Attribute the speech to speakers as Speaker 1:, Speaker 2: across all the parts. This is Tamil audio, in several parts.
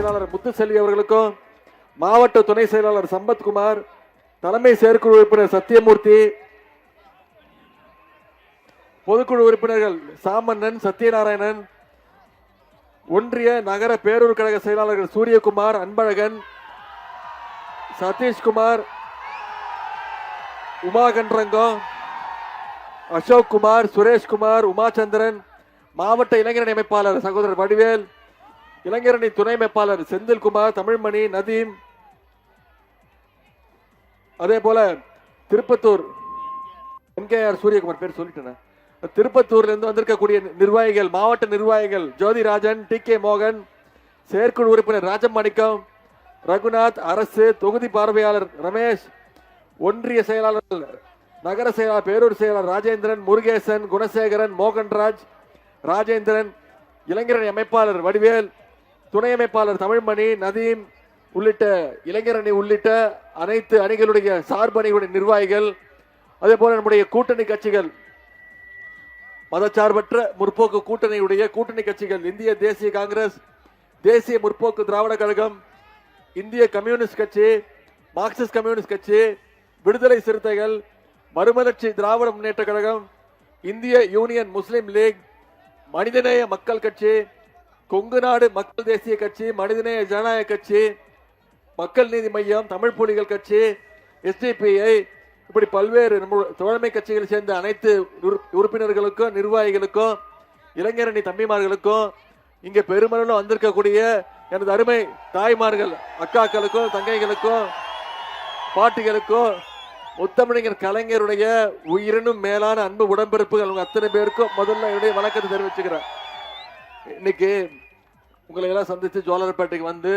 Speaker 1: செயலாளர் முத்துசெல்வி அவர்களுக்கும், மாவட்ட துணை செயலாளர் சம்பத்குமார், தலைமை செயற்குழு உறுப்பினர் சத்தியமூர்த்தி, பொதுக்குழு உறுப்பினர்கள் சாமண்ணன், சத்யநாராயணன், ஒன்றிய நகர பேரூர் கழக செயலாளர்கள் சூரியகுமார், அன்பழகன், சதீஷ்குமார், உமாகண்டரங்கம், அசோக் குமார், சுரேஷ்குமார், உமாச்சந்திரன், மாவட்ட இளைஞரணி அமைப்பாளர் சகோதரர் வடிவேல், இளைஞரணி துணை அமைப்பாளர் செந்தில்குமார், தமிழ்மணி, நதீம், அதே போல திருப்பத்தூர் எம்கேஆர் சூரியகுமார் பேர் சொல்லிட்டேன். திருப்பத்தூர்ல இருந்து வந்திருக்கக்கூடிய நிர்வாகிகள், மாவட்ட நிர்வாகிகள் ஜோதிராஜன், டி கே மோகன், செயற்குழு உறுப்பினர் ராஜமாணிக்கம், ரகுநாத், அரசு தொகுதி பார்வையாளர் ரமேஷ், ஒன்றிய செயலாளர் நகர செயலாளர் பேரூர் செயலாளர் ராஜேந்திரன், முருகேசன், குணசேகரன், மோகன்ராஜ், ராஜேந்திரன், இளைஞரணி அமைப்பாளர் வடிவேல், துணை அமைப்பாளர் தமிழ்மணி, நதீம் உள்ளிட்ட இளைஞரணி உள்ளிட்ட அனைத்து அணிகளுடைய சார்பு அணிகளுடைய நிர்வாகிகள், அதே போல நம்முடைய கூட்டணி கட்சிகள், மதச்சார்பற்ற முற்போக்கு கூட்டணியுடைய கூட்டணி கட்சிகள், இந்திய தேசிய காங்கிரஸ், தேசிய முற்போக்கு திராவிட கழகம், இந்திய கம்யூனிஸ்ட் கட்சி, மார்க்சிஸ்ட் கம்யூனிஸ்ட் கட்சி, விடுதலை சிறுத்தைகள், மறுமலர்ச்சி திராவிட முன்னேற்ற கழகம், இந்திய யூனியன் முஸ்லிம் லீக், மனிதநேய மக்கள் கட்சி, கொங்கு நாடு மக்கள் தேசிய கட்சி, மனிதநேய ஜனநாயக கட்சி, மக்கள் நீதி மையம், தமிழ் புலிகள் கட்சி, எஸ்டிபிஐ, இப்படி பல்வேறு தோழமை கட்சிகளை சேர்ந்த அனைத்து உறுப்பினர்களுக்கும், நிர்வாகிகளுக்கும், இளைஞரணி தம்பிமார்களுக்கும், இங்க பெருமளவில் வந்திருக்கக்கூடிய எனது அருமை தாய்மார்கள், அக்காக்களுக்கும், தங்கைகளுக்கும், பாட்டிகளுக்கும், முத்தமிழர் கலைஞருடைய உயிரினும் மேலான அன்பு உடன்பிறப்புகள் அத்தனை பேருக்கும் முதல்ல என்னுடைய வணக்கத்தை தெரிவிச்சுக்கிறேன். இன்னைக்கு உங்களை எல்லாம் சந்தித்து ஜோலார்பேட்டைக்கு வந்து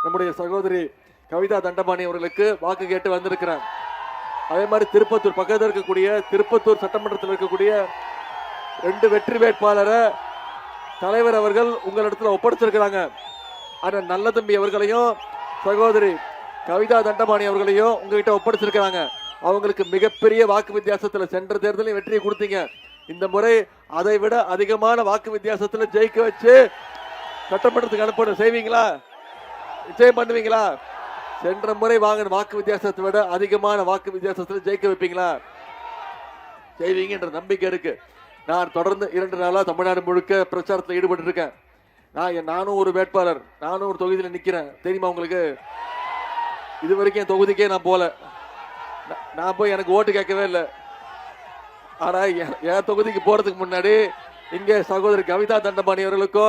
Speaker 1: நம்முடைய சகோதரி கவிதா தண்டபாணி அவர்களுக்கு வாக்கு கேட்டு வந்திருக்கிறேன். அதே மாதிரி திருப்பத்தூர் பக்கத்தில் இருக்கக்கூடிய திருப்பத்தூர் சட்டமன்றத்தில் இருக்கக்கூடிய 2 வெற்றி வேட்பாளரை தலைவர் அவர்கள் உங்களிடத்துல ஒப்படைச்சிருக்கிறாங்க. ஆனா நல்ல தம்பி அவர்களையும் சகோதரி கவிதா தண்டபாணி அவர்களையும் உங்ககிட்ட ஒப்படைச்சிருக்கிறாங்க. அவங்களுக்கு மிகப்பெரிய வாக்கு வித்தியாசத்தில் சென்ற தேர்தலில் வெற்றியை கொடுத்தீங்க. இந்த முறை அதை விட அதிகமான வாக்கு வித்தியாசத்தில் ஜெயிக்க வச்சு சட்டமன்றத்துக்கு அனுப்பணும். செய்வீங்களா? நிச்சயம் பண்ணுவீங்களா? சென்ற முறை வாங்கின வாக்கு வித்தியாசத்தை விட அதிகமான வாக்கு வித்தியாசத்தில் ஜெயிக்க வைப்பீங்களா? செய்வீங்கன்ற நம்பிக்கை இருக்கு. நான் தொடர்ந்து 2 நாளா தமிழ்நாடு முழுக்க பிரச்சாரத்தில் ஈடுபட்டு இருக்கேன். நானும் ஒரு வேட்பாளர், நானும் ஒரு தொகுதியில் நிக்கிறேன். தெரியுமா உங்களுக்கு? இது வரைக்கும் என் தொகுதிக்கே நான் போல. நான் போய் எனக்கு ஓட்டு கேட்கவே இல்லை. ஆனா என் தொகுதிக்கு போறதுக்கு முன்னாடி இங்கே சகோதரி கவிதா தண்டபாணி அவர்களுக்கும்